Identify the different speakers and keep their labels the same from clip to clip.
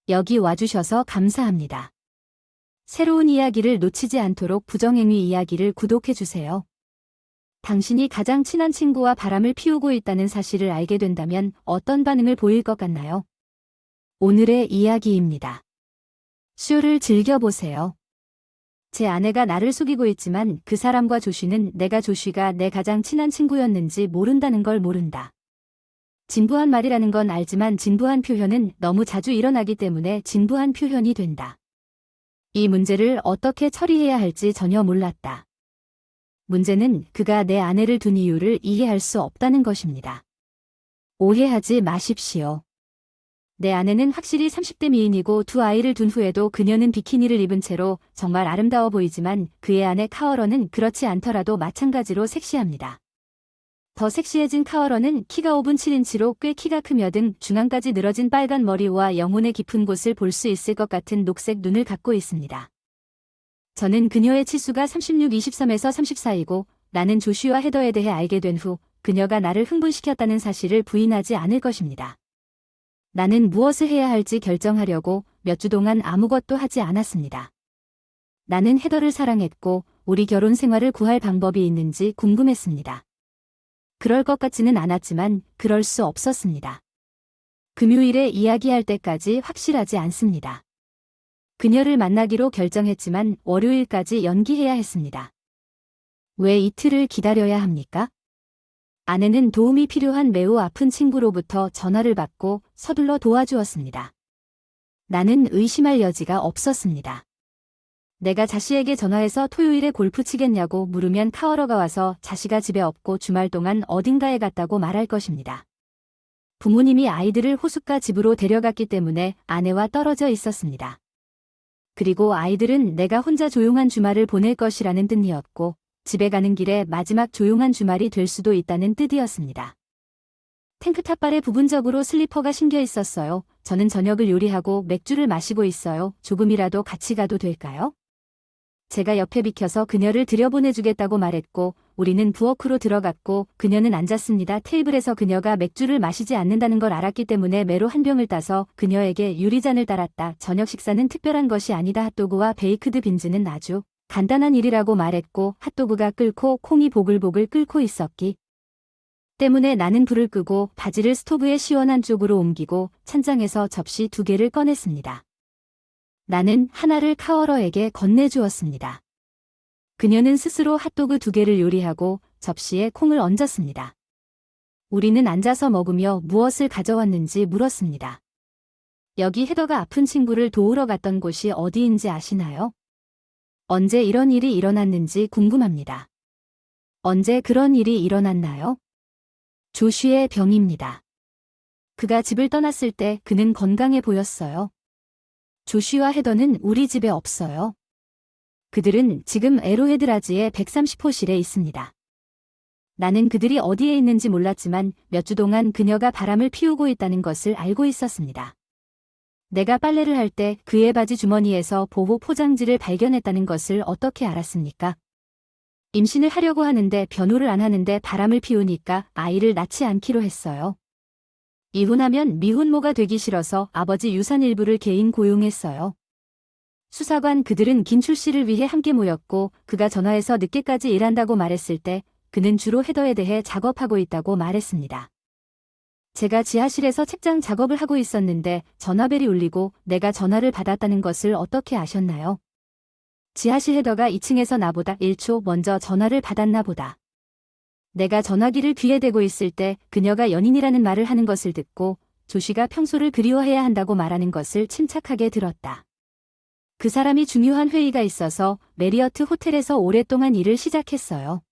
Speaker 1: 여기 와주셔서 감사합니다. 새로운 이야기를 놓치지 않도록 부정행위 이야기를 구독해주세요. 당신이 가장 친한 친구와 바람을 피우고 있다는 사실을 알게 된다면 어떤 반응을 보일 것 같나요? 오늘의 이야기입니다. 쇼를 즐겨보세요. 제 아내가 나를 속이고 있지만 그 사람과 조쉬는 내가 조쉬가 내 가장 친한 친구였는지 모른다는 걸 모른다. 진부한 말이라는 건 알지만 진부한 표현은 너무 자주 일어나기 때문에 진부한 표현이 된다. 이 문제를 어떻게 처리해야 할지 전혀 몰랐다. 문제는 그가 내 아내를 둔 이유를 이해할 수 없다는 것입니다. 오해하지 마십시오. 내 아내는 확실히 30대 미인이고 두 아이를 둔 후에도 그녀는 비키니를 입은 채로 정말 아름다워 보이지만 그의 아내 카어런은 그렇지 않더라도 마찬가지로 섹시합니다. 더 섹시해진 카어런은 키가 5분 7인치로 꽤 키가 크며 등 중앙까지 늘어진 빨간 머리와 영혼의 깊은 곳을 볼 수 있을 것 같은 녹색 눈을 갖고 있습니다. 저는 그녀의 치수가 36-23에서 34이고 나는 조쉬와 헤더에 대해 알게 된 후 그녀가 나를 흥분시켰다는 사실을 부인하지 않을 것입니다. 나는 무엇을 해야 할지 결정하려고 몇 주 동안 아무것도 하지 않았습니다. 나는 헤더를 사랑했고 우리 결혼 생활을 구할 방법이 있는지 궁금했습니다. 그럴 것 같지는 않았지만 그럴 수 없었습니다. 금요일에 이야기할 때까지 확실하지 않습니다. 그녀를 만나기로 결정했지만 월요일까지 연기해야 했습니다. 왜 이틀을 기다려야 합니까? 아내는 도움이 필요한 매우 아픈 친구로부터 전화를 받고 서둘러 도와주었습니다. 나는 의심할 여지가 없었습니다. 내가 자씨에게 전화해서 토요일에 골프 치겠냐고 물으면 카어러가 와서 자씨가 집에 없고 주말 동안 어딘가에 갔다고 말할 것입니다. 부모님이 아이들을 호숫가 집으로 데려갔기 때문에 아내와 떨어져 있었습니다. 그리고 아이들은 내가 혼자 조용한 주말을 보낼 것이라는 뜻이었고 집에 가는 길에 마지막 조용한 주말이 될 수도 있다는 뜻이었습니다. 탱크탑발에 부분적으로 슬리퍼가 신겨 있었어요. 저는 저녁을 요리하고 맥주를 마시고 있어요. 조금이라도 같이 가도 될까요? 제가 옆에 비켜서 그녀를 들여보내주겠다고 말했고 우리는 부엌으로 들어갔고 그녀는 앉았습니다. 테이블에서 그녀가 맥주를 마시지 않는다는 걸 알았기 때문에 매로 한 병을 따서 그녀에게 유리잔을 따랐다. 저녁 식사는 특별한 것이 아니다. 핫도그와 베이크드 빈즈는 아주 간단한 일이라고 말했고 핫도그가 끓고 콩이 보글보글 끓고 있었기 때문에 나는 불을 끄고 바지를 스토브의 시원한 쪽으로 옮기고 찬장에서 접시 2개를 꺼냈습니다. 나는 하나를 카어러에게 건네주었습니다. 그녀는 스스로 핫도그 2개를 요리하고 접시에 콩을 얹었습니다. 우리는 앉아서 먹으며 무엇을 가져왔는지 물었습니다. 여기 헤더가 아픈 친구를 도우러 갔던 곳이 어디인지 아시나요? 언제 이런 일이 일어났는지 궁금합니다. 언제 그런 일이 일어났나요? 조쉬의 병입니다. 그가 집을 떠났을 때 그는 건강해 보였어요. 조쉬와 헤더는 우리 집에 없어요. 그들은 지금 에로헤드라지의 130호실에 있습니다. 나는 그들이 어디에 있는지 몰랐지만 몇 주 동안 그녀가 바람을 피우고 있다는 것을 알고 있었습니다. 내가 빨래를 할 때 그의 바지 주머니에서 보호 포장지를 발견했다는 것을 어떻게 알았습니까? 임신을 하려고 하는데 변호를 안 하는데 바람을 피우니까 아이를 낳지 않기로 했어요. 이혼하면 미혼모가 되기 싫어서 아버지 유산 일부를 개인 고용했어요. 수사관 그들은 김출 씨를 위해 함께 모였고 그가 전화해서 늦게까지 일한다고 말했을 때 그는 주로 헤더에 대해 작업하고 있다고 말했습니다. 제가 지하실에서 책장 작업을 하고 있었는데 전화벨이 울리고 내가 전화를 받았다는 것을 어떻게 아셨나요? 지하실 헤더가 2층에서 나보다 1초 먼저 전화를 받았나 보다. 내가 전화기를 귀에 대고 있을 때 그녀가 연인이라는 말을 하는 것을 듣고 조쉬가 평소를 그리워해야 한다고 말하는 것을 침착하게 들었다. 그 사람이 중요한 회의가 있어서 메리어트 호텔에서 오랫동안 일을 시작했어요.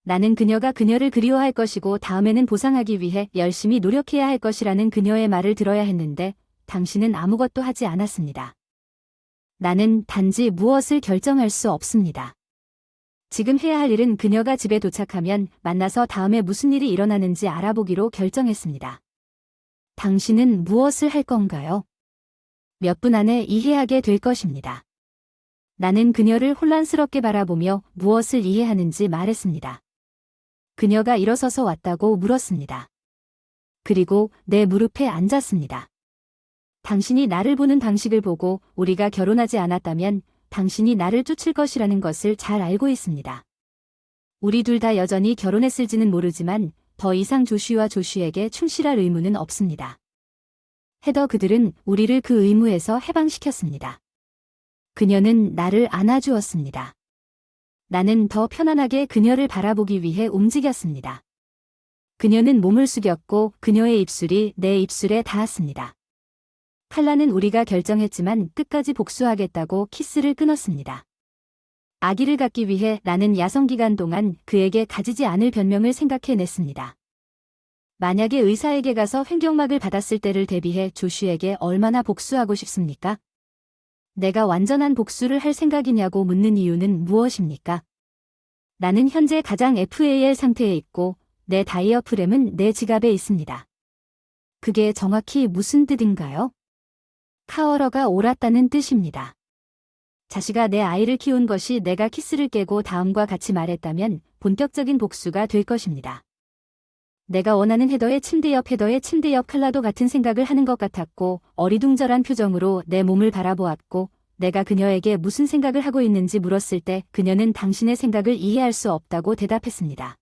Speaker 1: 나는 그녀가 그녀를 그리워할 것이고 다음에는 보상하기 위해 열심히 노력해야 할 것이라는 그녀의 말을 들어야 했는데 당신은 아무것도 하지 않았습니다. 나는 단지 무엇을 결정할 수 없습니다. 지금 해야 할 일은 그녀가 집에 도착하면 만나서 다음에 무슨 일이 일어나는지 알아보기로 결정했습니다. 당신은 무엇을 할 건가요? 몇 분 안에 이해하게 될 것입니다. 나는 그녀를 혼란스럽게 바라보며 무엇을 이해하는지 말했습니다. 그녀가 일어서서 왔다고 물었습니다. 그리고 내 무릎에 앉았습니다. 당신이 나를 보는 방식을 보고 우리가 결혼하지 않았다면 당신이 나를 쫓을 것이라는 것을 잘 알고 있습니다. 우리 둘 다 여전히 결혼했을지는 모르지만 더 이상 조슈에게 충실할 의무는 없습니다. 헤더 그들은 우리를 그 의무에서 해방시켰습니다. 그녀는 나를 안아주었습니다. 나는 더 편안하게 그녀를 바라보기 위해 움직였습니다. 그녀는 몸을 숙였고 그녀의 입술이 내 입술에 닿았습니다. 칼라는 우리가 결정했지만 끝까지 복수하겠다고 키스를 끊었습니다. 아기를 갖기 위해 나는 야성기간 동안 그에게 가지지 않을 변명을 생각해냈습니다. 만약에 의사에게 가서 횡격막을 받았을 때를 대비해 조슈에게 얼마나 복수하고 싶습니까? 내가 완전한 복수를 할 생각이냐고 묻는 이유는 무엇입니까? 나는 현재 가장 FAL 상태에 있고 내 다이어프램은 내 지갑에 있습니다. 그게 정확히 무슨 뜻인가요? 카어러가 옳았다는 뜻입니다. 자식아, 내 아이를 키운 것이 내가 키스를 깨고 다음과 같이 말했다면 본격적인 복수가 될 것입니다. 내가 원하는 헤더의 침대 옆 칼라도 같은 생각을 하는 것 같았고 어리둥절한 표정으로 내 몸을 바라보았고 내가 그녀에게 무슨 생각을 하고 있는지 물었을 때 그녀는 당신의 생각을 이해할 수 없다고 대답했습니다.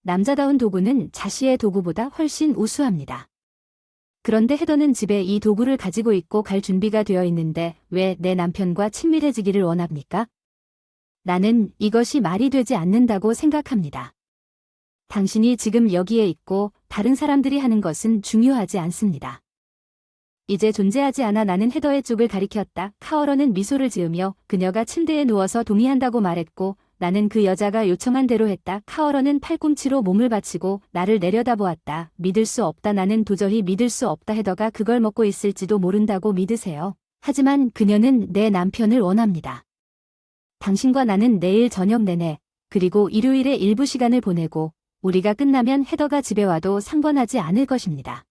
Speaker 1: 남자다운 도구는 자시의 도구보다 훨씬 우수합니다. 그런데 헤더는 집에 이 도구를 가지고 있고 갈 준비가 되어 있는데 왜 내 남편과 친밀해지기를 원합니까? 나는 이것이 말이 되지 않는다고 생각합니다. 당신이 지금 여기에 있고 다른 사람들이 하는 것은 중요하지 않습니다. 이제 존재하지 않아. 나는 헤더의 쪽을 가리켰다. 카어러는 미소를 지으며 그녀가 침대에 누워서 동의한다고 말했고 나는 그 여자가 요청한 대로 했다. 카어러는 팔꿈치로 몸을 받치고 나를 내려다보았다. 믿을 수 없다. 나는 도저히 믿을 수 없다. 헤더가 그걸 먹고 있을지도 모른다고 믿으세요. 하지만 그녀는 내 남편을 원합니다. 당신과 나는 내일 저녁 내내 그리고 일요일에 일부 시간을 보내고 우리가 끝나면 헤더가 집에 와도 상관하지 않을 것입니다.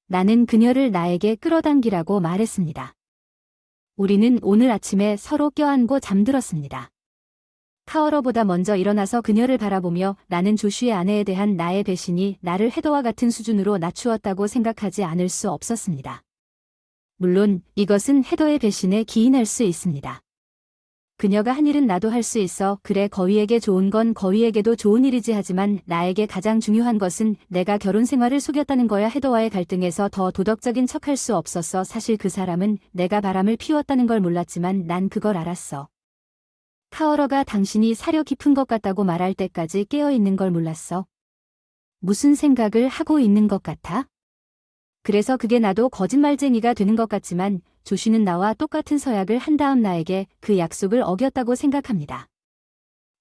Speaker 1: 나는 그녀를 나에게 끌어당기라고 말했습니다. 우리는 오늘 아침에 서로 껴안고 잠들었습니다. 카어러보다 먼저 일어나서 그녀를 바라보며 나는 조슈의 아내에 대한 나의 배신이 나를 헤더와 같은 수준으로 낮추었다고 생각하지 않을 수 없었습니다. 물론 이것은 헤더의 배신에 기인할 수 있습니다. 그녀가 한 일은 나도 할 수 있어. 그래, 거위에게 좋은 건 거위에게도 좋은 일이지. 하지만 나에게 가장 중요한 것은 내가 결혼 생활을 속였다는 거야. 헤더와의 갈등에서 더 도덕적인 척할 수 없었어. 사실 그 사람은 내가 바람을 피웠다는 걸 몰랐지만 난 그걸 알았어. 카어러가 당신이 사려 깊은 것 같다고 말할 때까지 깨어있는 걸 몰랐어. 무슨 생각을 하고 있는 것 같아? 그래서 그게 나도 거짓말쟁이가 되는 것 같지만 조슈는 나와 똑같은 서약을 한 다음 나에게 그 약속을 어겼다고 생각합니다.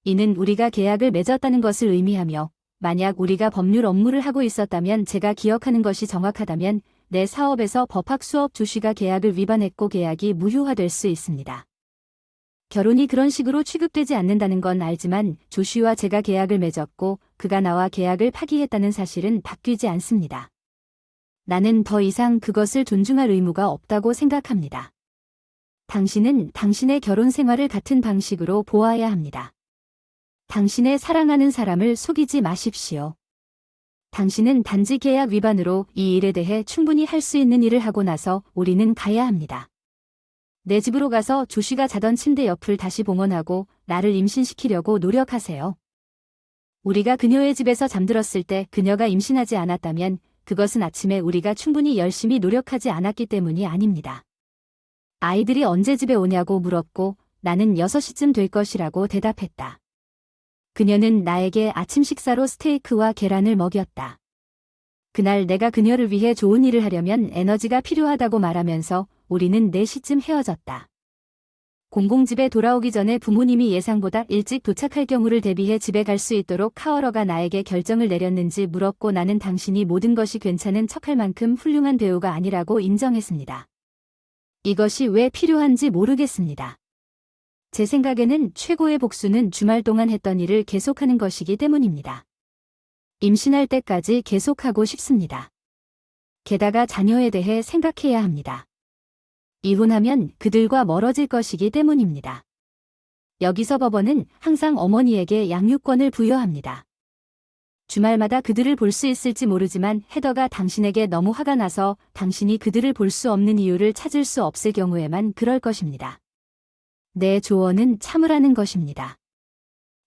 Speaker 1: 이는 우리가 계약을 맺었다는 것을 의미하며 만약 우리가 법률 업무를 하고 있었다면 제가 기억하는 것이 정확하다면 내 사업에서 법학 수업 조슈가 계약을 위반했고 계약이 무효화될 수 있습니다. 결혼이 그런 식으로 취급되지 않는다는 건 알지만 조슈와 제가 계약을 맺었고 그가 나와 계약을 파기했다는 사실은 바뀌지 않습니다. 나는 더 이상 그것을 존중할 의무가 없다고 생각합니다. 당신은 당신의 결혼 생활을 같은 방식으로 보아야 합니다. 당신의 사랑하는 사람을 속이지 마십시오. 당신은 단지 계약 위반으로 이 일에 대해 충분히 할 수 있는 일을 하고 나서 우리는 가야 합니다. 내 집으로 가서 조슈가 자던 침대 옆을 다시 봉헌하고 나를 임신시키려고 노력하세요. 우리가 그녀의 집에서 잠들었을 때 그녀가 임신하지 않았다면 그것은 아침에 우리가 충분히 열심히 노력하지 않았기 때문이 아닙니다. 아이들이 언제 집에 오냐고 물었고 나는 6시쯤 될 것이라고 대답했다. 그녀는 나에게 아침 식사로 스테이크와 계란을 먹였다. 그날 내가 그녀를 위해 좋은 일을 하려면 에너지가 필요하다고 말하면서 우리는 4시쯤 헤어졌다. 공공집에 돌아오기 전에 부모님이 예상보다 일찍 도착할 경우를 대비해 집에 갈 수 있도록 카어러가 나에게 결정을 내렸는지 물었고 나는 당신이 모든 것이 괜찮은 척할 만큼 훌륭한 배우가 아니라고 인정했습니다. 이것이 왜 필요한지 모르겠습니다. 제 생각에는 최고의 복수는 주말 동안 했던 일을 계속하는 것이기 때문입니다. 임신할 때까지 계속하고 싶습니다. 게다가 자녀에 대해 생각해야 합니다. 이혼하면 그들과 멀어질 것이기 때문입니다. 여기서 법원은 항상 어머니에게 양육권을 부여합니다. 주말마다 그들을 볼 수 있을지 모르지만 헤더가 당신에게 너무 화가 나서 당신이 그들을 볼 수 없는 이유를 찾을 수 없을 경우에만 그럴 것입니다. 내 조언은 참으라는 것입니다.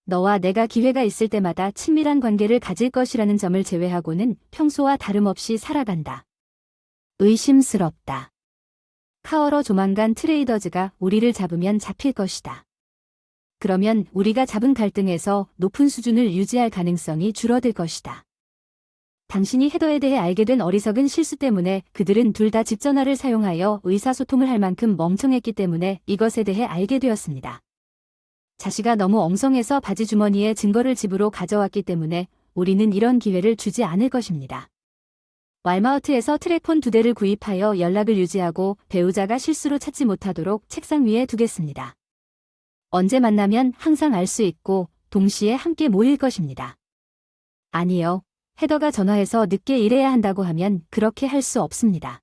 Speaker 1: 너와 내가 기회가 있을 때마다 친밀한 관계를 가질 것이라는 점을 제외하고는 평소와 다름없이 살아간다. 의심스럽다. 카어러 조만간 트레이더즈가 우리를 잡으면 잡힐 것이다. 그러면 우리가 잡은 갈등에서 높은 수준을 유지할 가능성이 줄어들 것이다. 당신이 헤더에 대해 알게 된 어리석은 실수 때문에 그들은 둘 다 집 전화를 사용하여 의사소통을 할 만큼 멍청했기 때문에 이것에 대해 알게 되었습니다. 자시가 너무 엉성해서 바지 주머니에 증거를 집으로 가져왔기 때문에 우리는 이런 기회를 주지 않을 것입니다. 왈마우트에서 트랙폰 2대를 구입하여 연락을 유지하고 배우자가 실수로 찾지 못하도록 책상 위에 두겠습니다. 언제 만나면 항상 알 수 있고 동시에 함께 모일 것입니다. 아니요. 헤더가 전화해서 늦게 일해야 한다고 하면 그렇게 할 수 없습니다.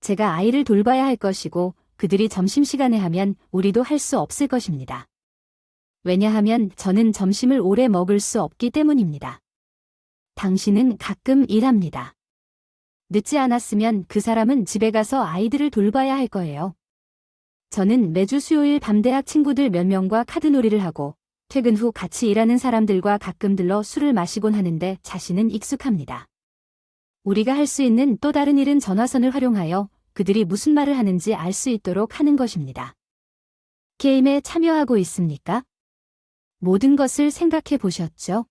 Speaker 1: 제가 아이를 돌봐야 할 것이고 그들이 점심시간에 하면 우리도 할 수 없을 것입니다. 왜냐하면 저는 점심을 오래 먹을 수 없기 때문입니다. 당신은 가끔 일합니다. 늦지 않았으면 그 사람은 집에 가서 아이들을 돌봐야 할 거예요. 저는 매주 수요일 밤 대학 친구들 몇 명과 카드놀이를 하고 퇴근 후 같이 일하는 사람들과 가끔 들러 술을 마시곤 하는데 자신은 익숙합니다. 우리가 할 수 있는 또 다른 일은 전화선을 활용하여 그들이 무슨 말을 하는지 알 수 있도록 하는 것입니다. 게임에 참여하고 있습니까? 모든 것을 생각해 보셨죠?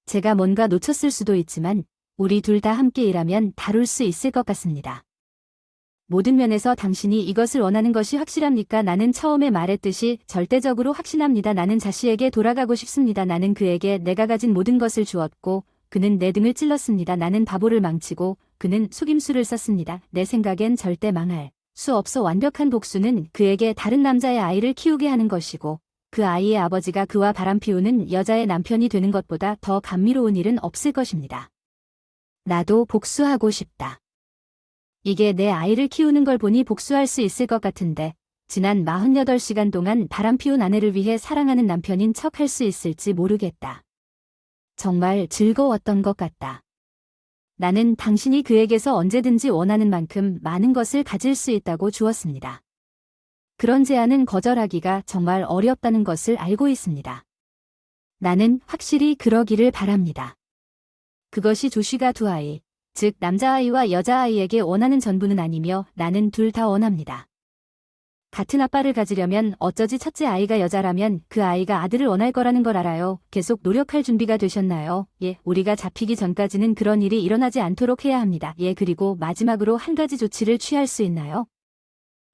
Speaker 1: 제가 뭔가 놓쳤을 수도 있지만 우리 둘 다 함께 일하면 다룰 수 있을 것 같습니다. 모든 면에서 당신이 이것을 원하는 것이 확실합니까? 나는 처음에 말했듯이 절대적으로 확신합니다. 나는 자시에게 돌아가고 싶습니다. 나는 그에게 내가 가진 모든 것을 주었고 그는 내 등을 찔렀습니다. 나는 바보를 망치고 그는 속임수를 썼습니다. 내 생각엔 절대 망할 수 없어. 완벽한 복수는 그에게 다른 남자의 아이를 키우게 하는 것이고 그 아이의 아버지가 그와 바람피우는 여자의 남편이 되는 것보다 더 감미로운 일은 없을 것입니다. 나도 복수하고 싶다. 이게 내 아이를 키우는 걸 보니 복수할 수 있을 것 같은데 지난 48시간 동안 바람피운 아내를 위해 사랑하는 남편인 척 할 수 있을지 모르겠다. 정말 즐거웠던 것 같다. 나는 당신이 그에게서 언제든지 원하는 만큼 많은 것을 가질 수 있다고 주었습니다. 그런 제안은 거절하기가 정말 어렵다는 것을 알고 있습니다. 나는 확실히 그러기를 바랍니다. 그것이 조쉬가 두 아이, 즉 남자아이와 여자아이에게 원하는 전부는 아니며 나는 둘 다 원합니다. 같은 아빠를 가지려면 어쩌지 첫째 아이가 여자라면 그 아이가 아들을 원할 거라는 걸 알아요. 계속 노력할 준비가 되셨나요? 예, 우리가 잡히기 전까지는 그런 일이 일어나지 않도록 해야 합니다. 예, 그리고 마지막으로 한 가지 조치를 취할 수 있나요?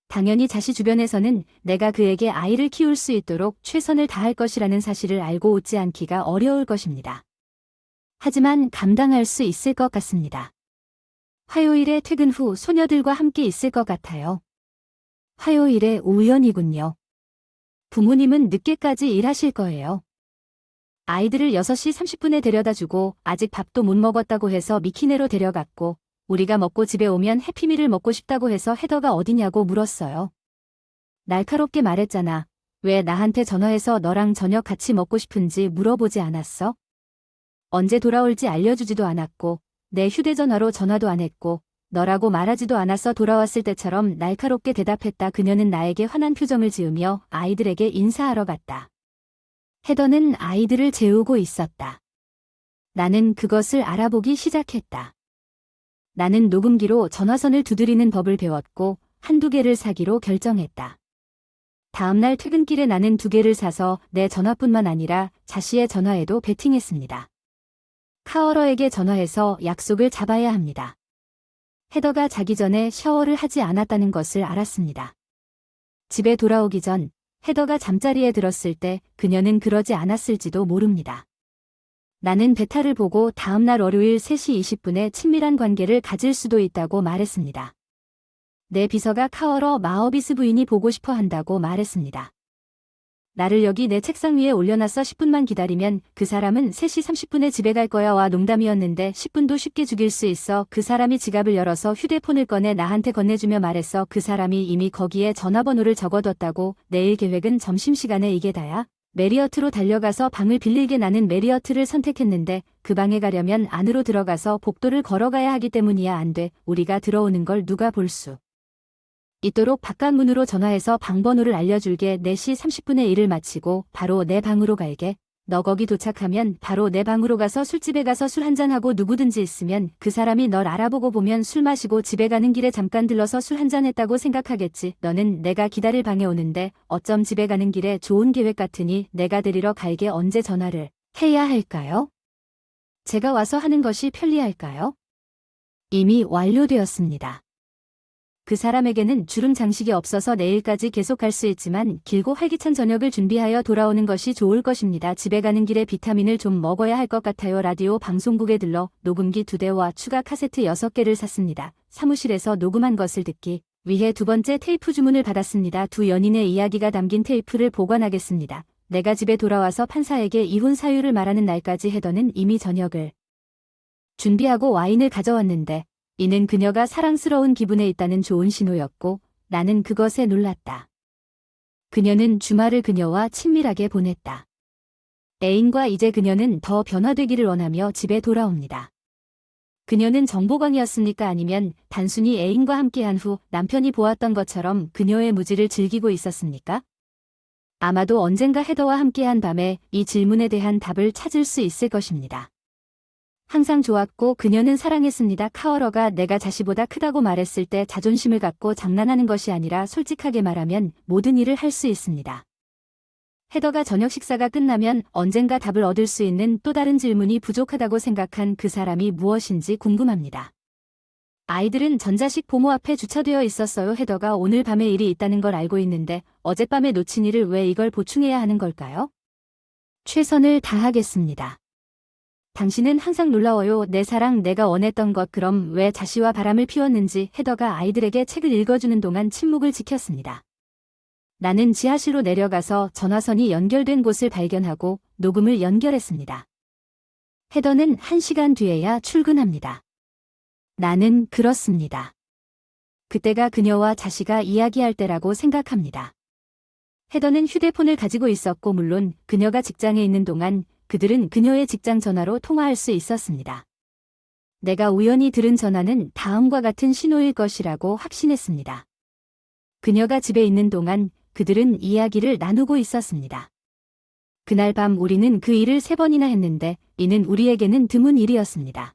Speaker 1: 당연히 자시 주변에서는 내가 그에게 아이를 키울 수 있도록 최선을 다할 것이라는 사실을 알고 웃지 않기가 어려울 것입니다. 하지만 감당할 수 있을 것 같습니다. 화요일에 퇴근 후 소녀들과 함께 있을 것 같아요. 화요일에 우연이군요. 부모님은 늦게까지 일하실 거예요. 아이들을 6시 30분에 데려다주고 아직 밥도 못 먹었다고 해서 미키네로 데려갔고 우리가 먹고 집에 오면 해피밀을 먹고 싶다고 해서 헤더가 어디냐고 물었어요. 날카롭게 말했잖아. 왜 나한테 전화해서 너랑 저녁 같이 먹고 싶은지 물어보지 않았어? 언제 돌아올지 알려주지도 않았고 내 휴대전화로 전화도 안 했고 너라고 말하지도 않아서 돌아왔을 때처럼 날카롭게 대답했다. 그녀는 나에게 환한 표정을 지으며 아이들에게 인사하러 갔다. 헤더는 아이들을 재우고 있었다. 나는 그것을 알아보기 시작했다. 나는 녹음기로 전화선을 두드리는 법을 배웠고 한두 개를 사기로 결정했다. 다음날 퇴근길에 나는 2개를 사서 내 전화뿐만 아니라 자시의 전화에도 베팅했습니다. 카어러에게 전화해서 약속을 잡아야 합니다. 헤더가 자기 전에 샤워를 하지 않았다는 것을 알았습니다. 집에 돌아오기 전 헤더가 잠자리에 들었을 때 그녀는 그러지 않았을지도 모릅니다. 나는 베타를 보고 다음날 월요일 3시 20분에 친밀한 관계를 가질 수도 있다고 말했습니다. 내 비서가 카어러 마어비스 부인이 보고 싶어 한다고 말했습니다. 나를 여기 내 책상 위에 올려놨어. 10분만 기다리면 그 사람은 3시 30분에 집에 갈 거야. 와, 농담이었는데 10분도 쉽게 죽일 수 있어. 그 사람이 지갑을 열어서 휴대폰을 꺼내 나한테 건네주며 말했어. 그 사람이 이미 거기에 전화번호를 적어뒀다고. 내일 계획은 점심시간에 이게 다야. 메리어트로 달려가서 방을 빌리게 나는 메리어트를 선택했는데 그 방에 가려면 안으로 들어가서 복도를 걸어가야 하기 때문이야. 안 돼. 우리가 들어오는 걸 누가 볼 수 있도록 바깥문으로 전화해서 방번호를 알려줄게. 4시 30분에 일을 마치고 바로 내 방으로 갈게. 너 거기 도착하면 바로 내 방으로 가서 술집에 가서 술 한잔하고 누구든지 있으면 그 사람이 널 알아보고 보면 술 마시고 집에 가는 길에 잠깐 들러서 술 한잔했다고 생각하겠지. 너는 내가 기다릴 방에 오는데 어쩜 집에 가는 길에 좋은 계획 같으니 내가 데리러 갈게. 언제 전화를 해야 할까요? 제가 와서 하는 것이 편리할까요? 이미 완료되었습니다. 그 사람에게는 주름 장식이 없어서 내일까지 계속 갈 수 있지만 길고 활기찬 저녁을 준비하여 돌아오는 것이 좋을 것입니다. 집에 가는 길에 비타민을 좀 먹어야 할 것 같아요. 라디오 방송국에 들러 녹음기 2대와 추가 카세트 6개를 샀습니다. 사무실에서 녹음한 것을 듣기 위해 2번째 테이프 주문을 받았습니다. 두 연인의 이야기가 담긴 테이프를 보관하겠습니다. 내가 집에 돌아와서 판사에게 이혼 사유를 말하는 날까지 헤더는 이미 저녁을 준비하고 와인을 가져왔는데 이는 그녀가 사랑스러운 기분에 있다는 좋은 신호였고 나는 그것에 놀랐다. 그녀는 주말을 그녀와 친밀하게 보냈다. 애인과 이제 그녀는 더 변화되기를 원하며 집에 돌아옵니다. 그녀는 정보광이었습니까? 아니면 단순히 애인과 함께한 후 남편이 보았던 것처럼 그녀의 무지를 즐기고 있었습니까? 아마도 언젠가 헤더와 함께한 밤에 이 질문에 대한 답을 찾을 수 있을 것입니다. 항상 좋았고 그녀는 사랑했습니다. 카어러가 내가 자시보다 크다고 말했을 때 자존심을 갖고 장난하는 것이 아니라 솔직하게 말하면 모든 일을 할 수 있습니다. 헤더가 저녁 식사가 끝나면 언젠가 답을 얻을 수 있는 또 다른 질문이 부족하다고 생각한 그 사람이 무엇인지 궁금합니다. 아이들은 전자식 보모 앞에 주차되어 있었어요. 헤더가 오늘 밤에 일이 있다는 걸 알고 있는데 어젯밤에 놓친 일을 왜 이걸 보충해야 하는 걸까요? 최선을 다하겠습니다. 당신은 항상 놀라워요. 내 사랑, 내가 원했던 것. 그럼 왜 자시와 바람을 피웠는지. 헤더가 아이들에게 책을 읽어주는 동안 침묵을 지켰습니다. 나는 지하실로 내려가서 전화선이 연결된 곳을 발견하고 녹음을 연결했습니다. 헤더는 1시간 뒤에야 출근합니다. 나는 그렇습니다. 그때가 그녀와 자시가 이야기할 때라고 생각합니다. 헤더는 휴대폰을 가지고 있었고 물론 그녀가 직장에 있는 동안 그들은 그녀의 직장 전화로 통화할 수 있었습니다. 내가 우연히 들은 전화는 다음과 같은 신호일 것이라고 확신했습니다. 그녀가 집에 있는 동안 그들은 이야기를 나누고 있었습니다. 그날 밤 우리는 그 일을 3번이나 했는데 이는 우리에게는 드문 일이었습니다.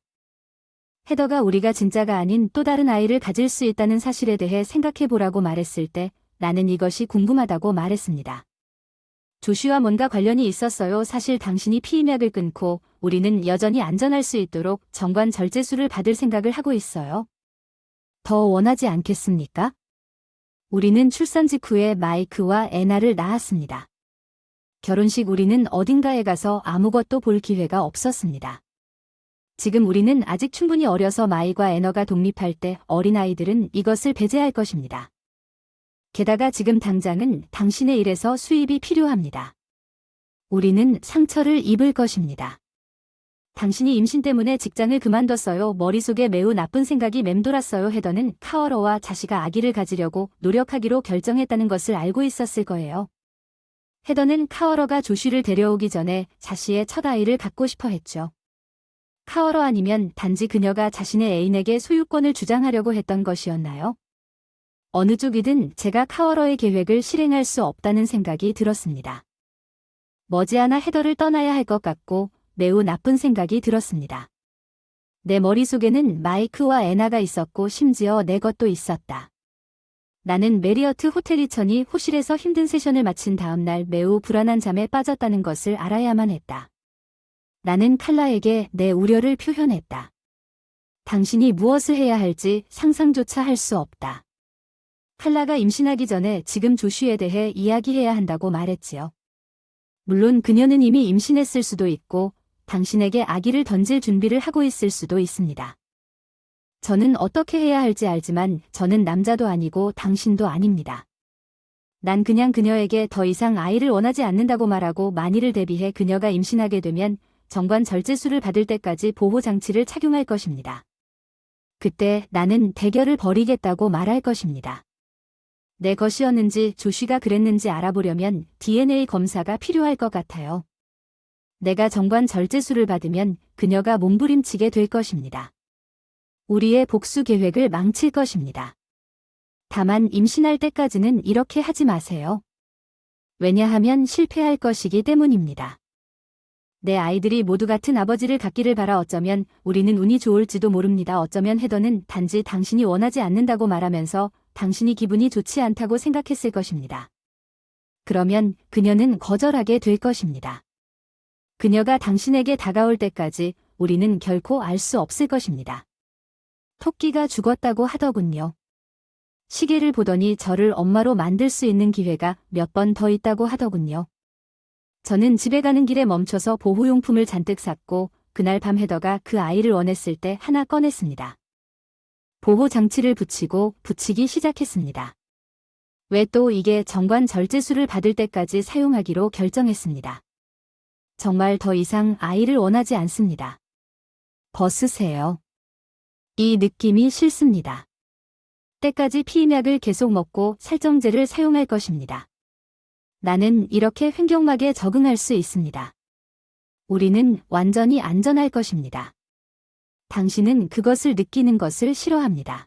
Speaker 1: 헤더가 우리가 진짜가 아닌 또 다른 아이를 가질 수 있다는 사실에 대해 생각해보라고 말했을 때 나는 이것이 궁금하다고 말했습니다. 조슈와 뭔가 관련이 있었어요. 사실 당신이 피임약을 끊고 우리는 여전히 안전할 수 있도록 정관 절제술을 받을 생각을 하고 있어요. 더 원하지 않겠습니까? 우리는 출산 직후에 마이크와 애나를 낳았습니다. 결혼식 우리는 어딘가에 가서 아무것도 볼 기회가 없었습니다. 지금 우리는 아직 충분히 어려서 마이과 애너가 독립할 때 어린아이들은 이것을 배제할 것입니다. 게다가 지금 당장은 당신의 일에서 수입이 필요합니다. 우리는 상처를 입을 것입니다. 당신이 임신 때문에 직장을 그만뒀어요. 머릿속에 매우 나쁜 생각이 맴돌았어요. 헤더는 카어러와 자시가 아기를 가지려고 노력하기로 결정했다는 것을 알고 있었을 거예요. 헤더는 카어러가 조슈를 데려오기 전에 자시의 첫 아이를 갖고 싶어 했죠. 카어러 아니면 단지 그녀가 자신의 애인에게 소유권을 주장하려고 했던 것이었나요? 어느 쪽이든 제가 카어러의 계획을 실행할 수 없다는 생각이 들었습니다. 머지않아 헤더를 떠나야 할 것 같고 매우 나쁜 생각이 들었습니다. 내 머릿속에는 마이크와 애나가 있었고 심지어 내 것도 있었다. 나는 메리어트 호텔 리천이 호실에서 힘든 세션을 마친 다음 날 매우 불안한 잠에 빠졌다는 것을 알아야만 했다. 나는 칼라에게 내 우려를 표현했다. 당신이 무엇을 해야 할지 상상조차 할 수 없다. 칼라가 임신하기 전에 지금 조슈에 대해 이야기해야 한다고 말했지요. 물론 그녀는 이미 임신했을 수도 있고 당신에게 아기를 던질 준비를 하고 있을 수도 있습니다. 저는 어떻게 해야 할지 알지만 저는 남자도 아니고 당신도 아닙니다. 난 그냥 그녀에게 더 이상 아이를 원하지 않는다고 말하고 만일을 대비해 그녀가 임신하게 되면 정관 절제술을 받을 때까지 보호장치를 착용할 것입니다. 그때 나는 대결을 벌이겠다고 말할 것입니다. 내 것이었는지 조쉬가 그랬는지 알아보려면 DNA 검사가 필요할 것 같아요. 내가 정관 절제수를 받으면 그녀가 몸부림치게 될 것입니다. 우리의 복수 계획을 망칠 것입니다. 다만 임신할 때까지는 이렇게 하지 마세요. 왜냐하면 실패할 것이기 때문입니다. 내 아이들이 모두 같은 아버지를 갖기를 바라. 어쩌면 우리는 운이 좋을지도 모릅니다. 어쩌면 헤더는 단지 당신이 원하지 않는다고 말하면서 당신이 기분이 좋지 않다고 생각했을 것입니다. 그러면 그녀는 거절하게 될 것입니다. 그녀가 당신에게 다가올 때까지 우리는 결코 알 수 없을 것입니다. 토끼가 죽었다고 하더군요. 시계를 보더니 저를 엄마로 만들 수 있는 기회가 몇 번 더 있다고 하더군요. 저는 집에 가는 길에 멈춰서 보호용품을 잔뜩 샀고 그날 밤 헤더가 그 아이를 원했을 때 하나 꺼냈습니다. 보호장치를 붙이기 시작했습니다. 왜 또 이게 정관 절제수를 받을 때까지 사용하기로 결정했습니다. 정말 더 이상 아이를 원하지 않습니다. 벗으세요. 이 느낌이 싫습니다. 때까지 피임약을 계속 먹고 살정제를 사용할 것입니다. 나는 이렇게 횡격막에 적응할 수 있습니다. 우리는 완전히 안전할 것입니다. 당신은 그것을 느끼는 것을 싫어합니다.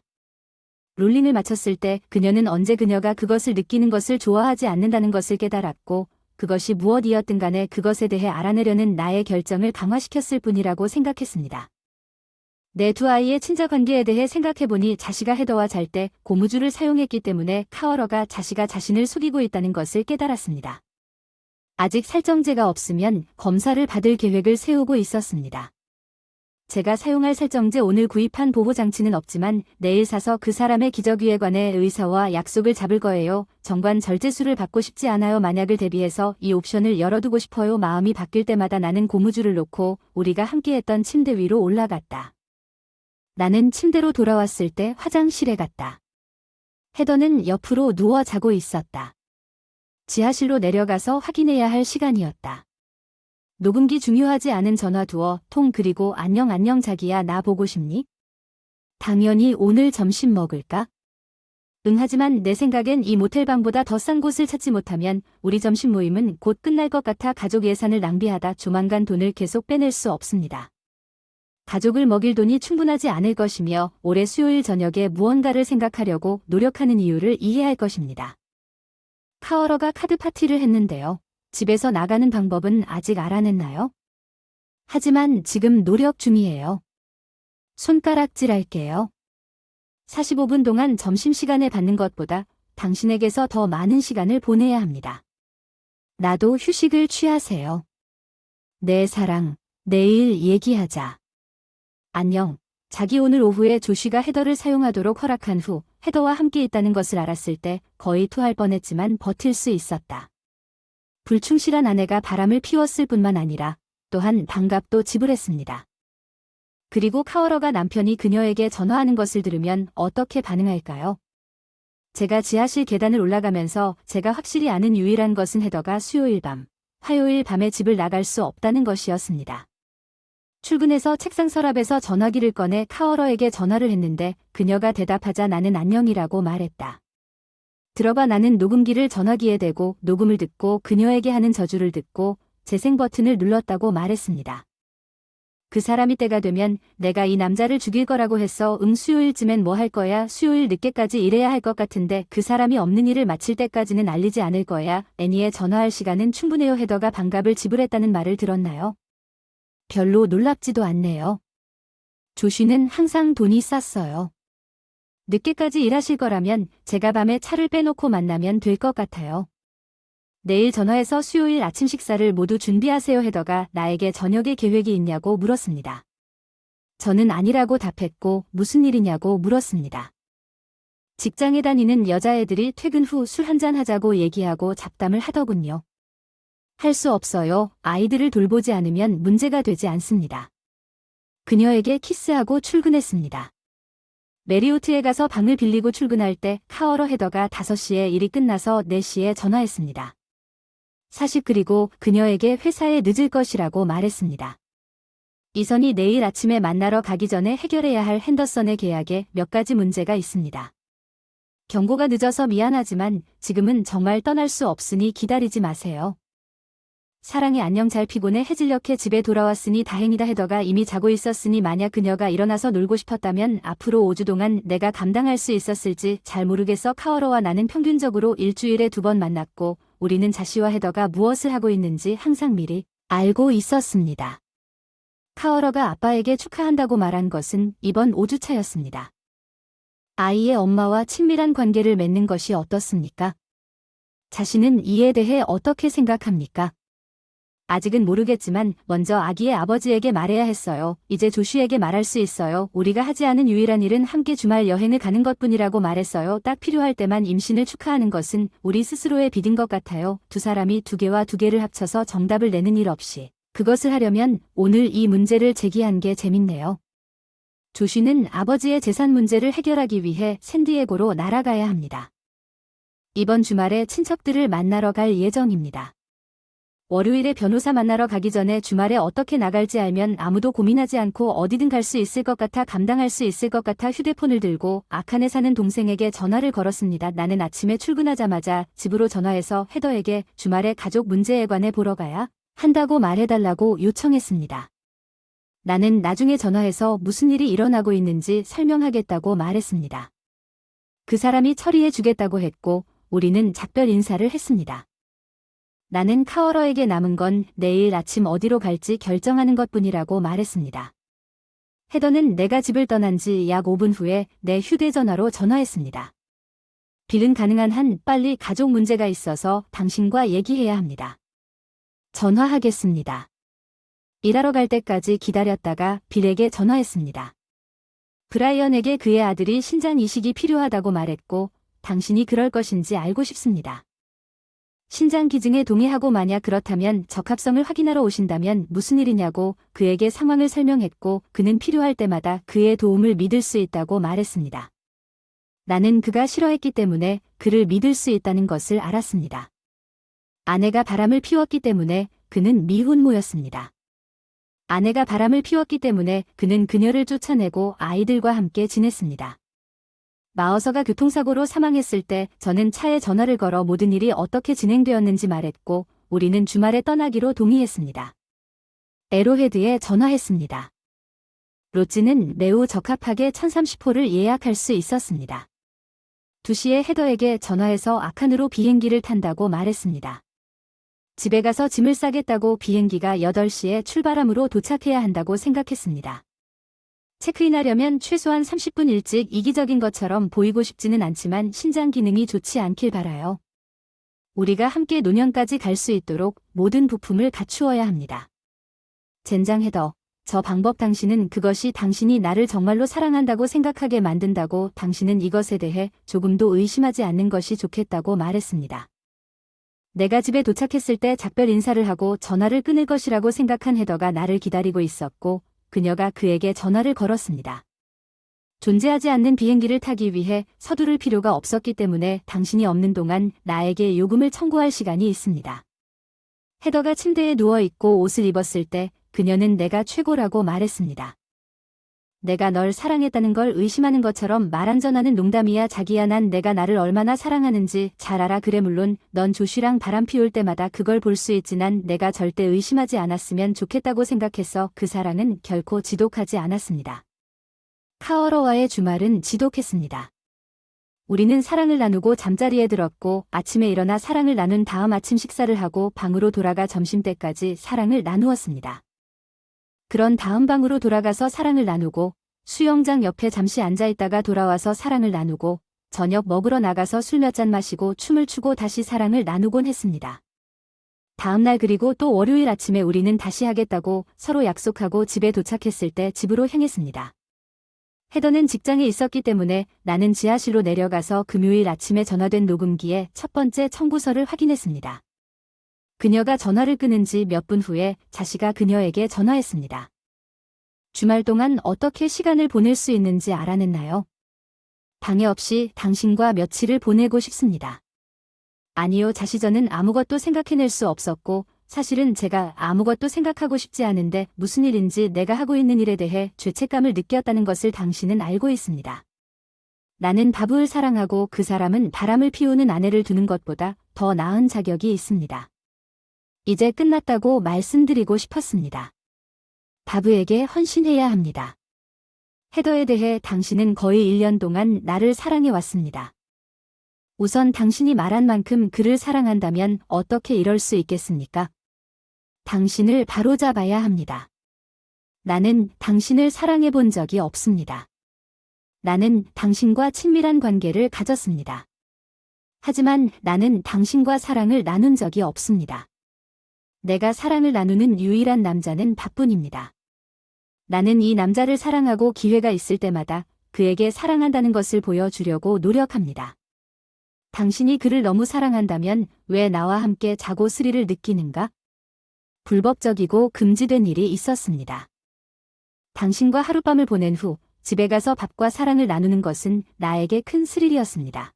Speaker 1: 롤링을 마쳤을 때 그녀는 언제 그녀가 그것을 느끼는 것을 좋아하지 않는다는 것을 깨달았고 그것이 무엇이었든 간에 그것에 대해 알아내려는 나의 결정을 강화시켰을 뿐이라고 생각했습니다. 내 두 아이의 친자 관계에 대해 생각해보니 자시가 헤더와 잘 때 고무줄을 사용했기 때문에 카워러가 자시가 자신을 속이고 있다는 것을 깨달았습니다. 아직 살정제가 없으면 검사를 받을 계획을 세우고 있었습니다. 제가 사용할 살정제 오늘 구입한 보호장치는 없지만 내일 사서 그 사람의 기저귀에 관해 의사와 약속을 잡을 거예요. 정관 절제수를 받고 싶지 않아요. 만약을 대비해서 이 옵션을 열어두고 싶어요. 마음이 바뀔 때마다 나는 고무줄을 놓고 우리가 함께했던 침대 위로 올라갔다. 나는 침대로 돌아왔을 때 화장실에 갔다. 헤더는 옆으로 누워 자고 있었다. 지하실로 내려가서 확인해야 할 시간이었다. 녹음기 중요하지 않은 전화 두어 통 그리고 안녕 자기야 나 보고 싶니? 당연히 오늘 점심 먹을까? 응 하지만 내 생각엔 이 모텔방보다 더 싼 곳을 찾지 못하면 우리 점심 모임은 곧 끝날 것 같아 가족 예산을 낭비하다 조만간 돈을 계속 빼낼 수 없습니다. 가족을 먹일 돈이 충분하지 않을 것이며 올해 수요일 저녁에 무언가를 생각하려고 노력하는 이유를 이해할 것입니다. 카워러가 카드 파티를 했는데요. 집에서 나가는 방법은 아직 알아냈나요? 하지만 지금 노력 중이에요. 손가락질할게요. 45분 동안 점심시간에 받는 것보다 당신에게서 더 많은 시간을 보내야 합니다. 나도 휴식을 취하세요. 내 사랑, 내일 얘기하자. 안녕. 자기 오늘 오후에 조쉬가 헤더를 사용하도록 허락한 후 헤더와 함께 있다는 것을 알았을 때 거의 토할 뻔했지만 버틸 수 있었다. 불충실한 아내가 바람을 피웠을 뿐만 아니라 또한 반값도 지불했습니다. 그리고 카워러가 남편이 그녀에게 전화하는 것을 들으면 어떻게 반응할까요? 제가 지하실 계단을 올라가면서 제가 확실히 아는 유일한 것은 헤더가 수요일 밤, 화요일 밤에 집을 나갈 수 없다는 것이었습니다. 출근해서 책상 서랍에서 전화기를 꺼내 카워러에게 전화를 했는데 그녀가 대답하자 나는 안녕이라고 말했다. 들어봐 나는 녹음기를 전화기에 대고 녹음을 듣고 그녀에게 하는 저주를 듣고 재생 버튼을 눌렀다고 말했습니다. 그 사람이 때가 되면 내가 이 남자를 죽일 거라고 했어. 수요일쯤엔 뭐 할 거야? 수요일 늦게까지 일해야 할 것 같은데 그 사람이 없는 일을 마칠 때까지는 알리지 않을 거야. 애니에 전화할 시간은 충분해요. 헤더가 반값을 지불했다는 말을 들었나요? 별로 놀랍지도 않네요. 조쉬는 항상 돈이 쌌어요. 늦게까지 일하실 거라면 제가 밤에 차를 빼놓고 만나면 될 것 같아요. 내일 전화해서 수요일 아침 식사를 모두 준비하세요. 헤더가 나에게 저녁에 계획이 있냐고 물었습니다. 저는 아니라고 답했고 무슨 일이냐고 물었습니다. 직장에 다니는 여자애들이 퇴근 후 술 한잔 하자고 얘기하고 잡담을 하더군요. 할 수 없어요. 아이들을 돌보지 않으면 문제가 되지 않습니다. 그녀에게 키스하고 출근했습니다. 메리오트에 가서 방을 빌리고 출근할 때 카워러 헤더가 5시에 일이 끝나서 4시에 전화했습니다. 그리고 그녀에게 회사에 늦을 것이라고 말했습니다. 이선이 내일 아침에 만나러 가기 전에 해결해야 할 핸더슨의 계약에 몇 가지 문제가 있습니다. 경고가 늦어서 미안하지만 지금은 정말 떠날 수 없으니 기다리지 마세요. 사랑이 안녕 잘 피곤해 해질녘에 집에 돌아왔으니 다행이다. 헤더가 이미 자고 있었으니 만약 그녀가 일어나서 놀고 싶었다면 앞으로 5주 동안 내가 감당할 수 있었을지 잘 모르겠어. 카오러와 나는 평균적으로 일주일에 2번 만났고 우리는 자시와 헤더가 무엇을 하고 있는지 항상 미리 알고 있었습니다. 카오러가 아빠에게 축하한다고 말한 것은 이번 5주차였습니다. 아이의 엄마와 친밀한 관계를 맺는 것이 어떻습니까? 자신은 이에 대해 어떻게 생각합니까? 아직은 모르겠지만 먼저 아기의 아버지에게 말해야 했어요. 이제 조슈에게 말할 수 있어요. 우리가 하지 않은 유일한 일은 함께 주말 여행을 가는 것뿐이라고 말했어요. 딱 필요할 때만 임신을 축하하는 것은 우리 스스로의 빚인 것 같아요. 두 사람이 2개와 2개를 합쳐서 정답을 내는 일 없이 그것을 하려면 오늘 이 문제를 제기한 게 재밌네요. 조슈는 아버지의 재산 문제를 해결하기 위해 샌디에고로 날아가야 합니다. 이번 주말에 친척들을 만나러 갈 예정입니다. 월요일에 변호사 만나러 가기 전에 주말에 어떻게 나갈지 알면 아무도 고민하지 않고 어디든 갈 수 있을 것 같아 감당할 수 있을 것 같아 휴대폰을 들고 아칸에 사는 동생에게 전화를 걸었습니다. 나는 아침에 출근하자마자 집으로 전화해서 헤더에게 주말에 가족 문제에 관해 보러 가야 한다고 말해달라고 요청했습니다. 나는 나중에 전화해서 무슨 일이 일어나고 있는지 설명하겠다고 말했습니다. 그 사람이 처리해 주겠다고 했고 우리는 작별 인사를 했습니다. 나는 카오러에게 남은 건 내일 아침 어디로 갈지 결정하는 것뿐이라고 말했습니다. 헤더는 내가 집을 떠난 지 약 5분 후에 내 휴대전화로 전화했습니다. 빌은 가능한 한 빨리 가족 문제가 있어서 당신과 얘기해야 합니다. 전화하겠습니다. 일하러 갈 때까지 기다렸다가 빌에게 전화했습니다. 브라이언에게 그의 아들이 신장 이식이 필요하다고 말했고 당신이 그럴 것인지 알고 싶습니다. 신장 기증에 동의하고 만약 그렇다면 적합성을 확인하러 오신다면 무슨 일이냐고 그에게 상황을 설명했고 그는 필요할 때마다 그의 도움을 믿을 수 있다고 말했습니다. 나는 그가 싫어했기 때문에 그를 믿을 수 있다는 것을 알았습니다. 아내가 바람을 피웠기 때문에 그는 미혼모였습니다. 아내가 바람을 피웠기 때문에 그는 그녀를 쫓아내고 아이들과 함께 지냈습니다. 마어서가 교통사고로 사망했을 때 저는 차에 전화를 걸어 모든 일이 어떻게 진행되었는지 말했고 우리는 주말에 떠나기로 동의했습니다. 에로헤드에 전화했습니다. 로찌는 매우 적합하게 1030호를 예약할 수 있었습니다. 2시에 헤더에게 전화해서 아칸으로 비행기를 탄다고 말했습니다. 집에 가서 짐을 싸겠다고 비행기가 8시에 출발함으로 도착해야 한다고 생각했습니다. 체크인하려면 최소한 30분 일찍 이기적인 것처럼 보이고 싶지는 않지만 신장 기능이 좋지 않길 바라요. 우리가 함께 노년까지 갈 수 있도록 모든 부품을 갖추어야 합니다. 젠장 헤더, 저 방법 당신은 그것이 당신이 나를 정말로 사랑한다고 생각하게 만든다고 당신은 이것에 대해 조금도 의심하지 않는 것이 좋겠다고 말했습니다. 내가 집에 도착했을 때 작별 인사를 하고 전화를 끊을 것이라고 생각한 헤더가 나를 기다리고 있었고 그녀가 그에게 전화를 걸었습니다. 존재하지 않는 비행기를 타기 위해 서두를 필요가 없었기 때문에 당신이 없는 동안 나에게 요금을 청구할 시간이 있습니다. 헤더가 침대에 누워있고 옷을 입었을 때 그녀는 내가 최고라고 말했습니다. 내가 널 사랑했다는 걸 의심하는 것처럼 말 안 전하는 농담이야. 자기야, 난 내가 나를 얼마나 사랑하는지 잘 알아. 그래, 물론 넌 조슈랑 바람 피울 때마다 그걸 볼 수 있지. 난 내가 절대 의심하지 않았으면 좋겠다고 생각했어. 그 사랑은 결코 지독하지 않았습니다. 카오러와의 주말은 지독했습니다. 우리는 사랑을 나누고 잠자리에 들었고 아침에 일어나 사랑을 나눈 다음 아침 식사를 하고 방으로 돌아가 점심때까지 사랑을 나누었습니다. 그런 다음 방으로 돌아가서 사랑을 나누고 수영장 옆에 잠시 앉아있다가 돌아와서 사랑을 나누고 저녁 먹으러 나가서 술 몇 잔 마시고 춤을 추고 다시 사랑을 나누곤 했습니다. 다음날 그리고 또 월요일 아침에 우리는 다시 하겠다고 서로 약속하고 집에 도착했을 때 집으로 향했습니다. 헤더는 직장에 있었기 때문에 나는 지하실로 내려가서 금요일 아침에 전화된 녹음기에 첫 번째 청구서를 확인했습니다. 그녀가 전화를 끊은 지 몇 분 후에 자시가 그녀에게 전화했습니다. 주말 동안 어떻게 시간을 보낼 수 있는지 알아냈나요? 방해 없이 당신과 며칠을 보내고 싶습니다. 아니요, 자시, 저는 아무것도 생각해낼 수 없었고 사실은 제가 아무것도 생각하고 싶지 않은데 무슨 일인지 내가 하고 있는 일에 대해 죄책감을 느꼈다는 것을 당신은 알고 있습니다. 나는 바브를 사랑하고 그 사람은 바람을 피우는 아내를 두는 것보다 더 나은 자격이 있습니다. 이제 끝났다고 말씀드리고 싶었습니다. 바브에게 헌신해야 합니다. 헤더에 대해 당신은 거의 1년 동안 나를 사랑해왔습니다. 우선 당신이 말한 만큼 그를 사랑한다면 어떻게 이럴 수 있겠습니까? 당신을 바로잡아야 합니다. 나는 당신을 사랑해 본 적이 없습니다. 나는 당신과 친밀한 관계를 가졌습니다. 하지만 나는 당신과 사랑을 나눈 적이 없습니다. 내가 사랑을 나누는 유일한 남자는 바뿐입니다. 나는 이 남자를 사랑하고 기회가 있을 때마다 그에게 사랑한다는 것을 보여주려고 노력합니다. 당신이 그를 너무 사랑한다면 왜 나와 함께 자고 스릴을 느끼는가? 불법적이고 금지된 일이 있었습니다. 당신과 하룻밤을 보낸 후 집에 가서 밥과 사랑을 나누는 것은 나에게 큰 스릴이었습니다.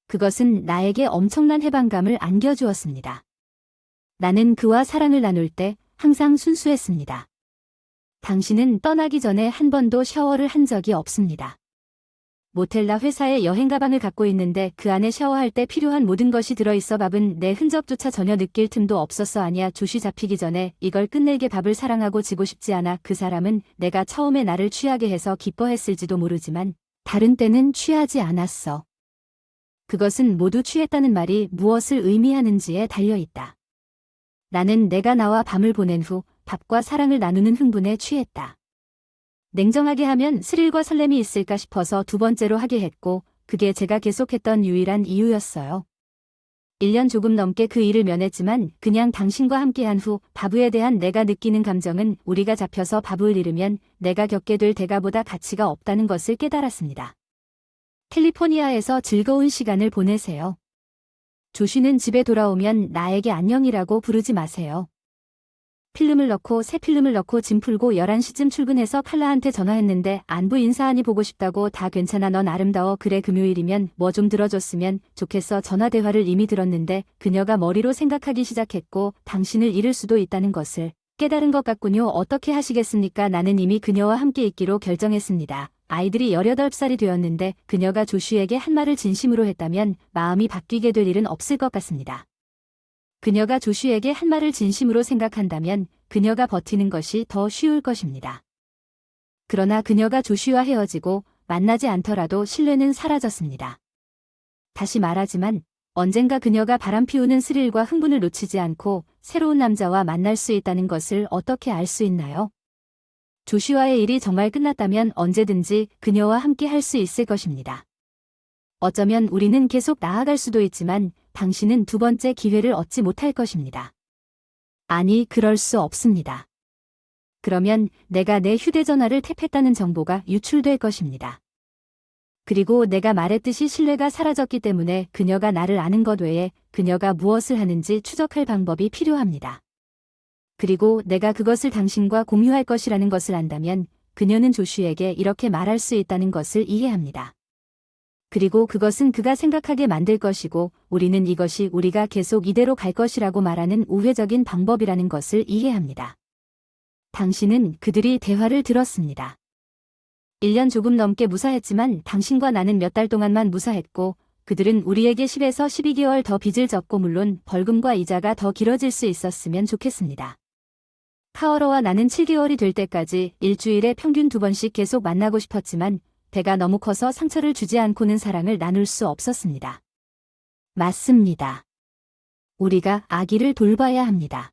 Speaker 1: 그것은 나에게 엄청난 해방감을 안겨주었습니다. 나는 그와 사랑을 나눌 때 항상 순수했습니다. 당신은 떠나기 전에 한 번도 샤워를 한 적이 없습니다. 모텔라 회사에 여행 가방을 갖고 있는데 그 안에 샤워할 때 필요한 모든 것이 들어있어 밥은 내 흔적조차 전혀 느낄 틈도 없었어. 아니야, 조쉬 잡히기 전에 이걸 끝내게. 밥을 사랑하고 지고 싶지 않아. 그 사람은 내가 처음에 나를 취하게 해서 기뻐했을지도 모르지만 다른 때는 취하지 않았어. 그것은 모두 취했다는 말이 무엇을 의미하는지에 달려있다. 나는 내가 나와 밤을 보낸 후 밥과 사랑을 나누는 흥분에 취했다. 냉정하게 하면 스릴과 설렘이 있을까 싶어서 두 번째로 하게 했고 그게 제가 계속했던 유일한 이유였어요. 1년 조금 넘게 그 일을 면했지만 그냥 당신과 함께한 후 바브에 대한 내가 느끼는 감정은 우리가 잡혀서 바브를 잃으면 내가 겪게 될 대가보다 가치가 없다는 것을 깨달았습니다. 캘리포니아에서 즐거운 시간을 보내세요. 조쉬는 집에 돌아오면 나에게 안녕이라고 부르지 마세요. 필름을 넣고 새 필름을 넣고 짐 풀고 11시쯤 출근해서 칼라한테 전화했는데 안부 인사하니 보고 싶다고. 다 괜찮아, 넌 아름다워. 그래, 금요일이면 뭐 좀 들어줬으면 좋겠어. 전화 대화를 이미 들었는데 그녀가 머리로 생각하기 시작했고 당신을 잃을 수도 있다는 것을 깨달은 것 같군요. 어떻게 하시겠습니까? 나는 이미 그녀와 함께 있기로 결정했습니다. 아이들이 18살이 되었는데 그녀가 조쉬에게 한 말을 진심으로 했다면 마음이 바뀌게 될 일은 없을 것 같습니다. 그녀가 조쉬에게 한 말을 진심으로 생각한다면 그녀가 버티는 것이 더 쉬울 것입니다. 그러나 그녀가 조쉬와 헤어지고 만나지 않더라도 신뢰는 사라졌습니다. 다시 말하지만 언젠가 그녀가 바람 피우는 스릴과 흥분을 놓치지 않고 새로운 남자와 만날 수 있다는 것을 어떻게 알 수 있나요? 조쉬와의 일이 정말 끝났다면 언제든지 그녀와 함께 할 수 있을 것입니다. 어쩌면 우리는 계속 나아갈 수도 있지만 당신은 두 번째 기회를 얻지 못할 것입니다. 아니, 그럴 수 없습니다. 그러면 내가 내 휴대전화를 탭했다는 정보가 유출될 것입니다. 그리고 내가 말했듯이 신뢰가 사라졌기 때문에 그녀가 나를 아는 것 외에 그녀가 무엇을 하는지 추적할 방법이 필요합니다. 그리고 내가 그것을 당신과 공유할 것이라는 것을 안다면 그녀는 조쉬에게 이렇게 말할 수 있다는 것을 이해합니다. 그리고 그것은 그가 생각하게 만들 것이고 우리는 이것이 우리가 계속 이대로 갈 것이라고 말하는 우회적인 방법이라는 것을 이해합니다. 당신은 그들이 대화를 들었습니다. 1년 조금 넘게 무사했지만 당신과 나는 몇 달 동안만 무사했고 그들은 우리에게 10에서 12개월 더 빚을 졌고 물론 벌금과 이자가 더 길어질 수 있었으면 좋겠습니다. 카어러와 나는 7개월이 될 때까지 일주일에 평균 2번씩 계속 만나고 싶었지만 배가 너무 커서 상처를 주지 않고는 사랑을 나눌 수 없었습니다. 맞습니다. 우리가 아기를 돌봐야 합니다.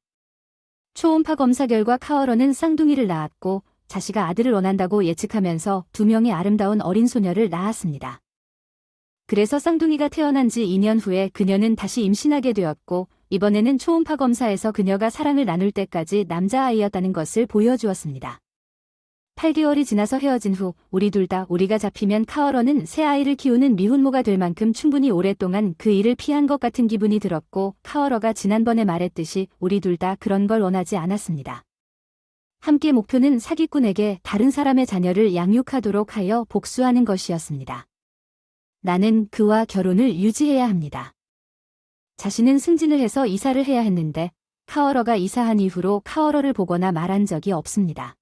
Speaker 1: 초음파 검사 결과 카어러는 쌍둥이를 낳았고 자식아 아들을 원한다고 예측하면서 2명의 아름다운 어린 소녀를 낳았습니다. 그래서 쌍둥이가 태어난 지 2년 후에 그녀는 다시 임신하게 되었고 이번에는 초음파 검사에서 그녀가 사랑을 나눌 때까지 남자아이였다는 것을 보여주었습니다. 8개월이 지나서 헤어진 후 우리 둘 다 우리가 잡히면 카어러는 새 아이를 키우는 미혼모가 될 만큼 충분히 오랫동안 그 일을 피한 것 같은 기분이 들었고 카어러가 지난번에 말했듯이 우리 둘 다 그런 걸 원하지 않았습니다. 함께 목표는 사기꾼에게 다른 사람의 자녀를 양육하도록 하여 복수하는 것이었습니다. 나는 그와 결혼을 유지해야 합니다. 자신은 승진을 해서 이사를 해야 했는데 카어러가 이사한 이후로 카어러를 보거나 말한 적이 없습니다.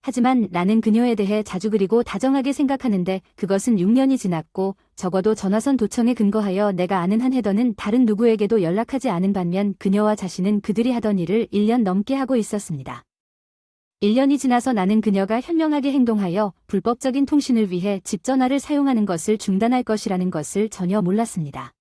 Speaker 1: 하지만 나는 그녀에 대해 자주 그리고 다정하게 생각하는데 그것은 6년이 지났고 적어도 전화선 도청에 근거하여 내가 아는 한 헤더는 다른 누구에게도 연락하지 않은 반면 그녀와 자신은 그들이 하던 일을 1년 넘게 하고 있었습니다. 1년이 지나서 나는 그녀가 현명하게 행동하여 불법적인 통신을 위해 집 전화를 사용하는 것을 중단할 것이라는 것을 전혀 몰랐습니다.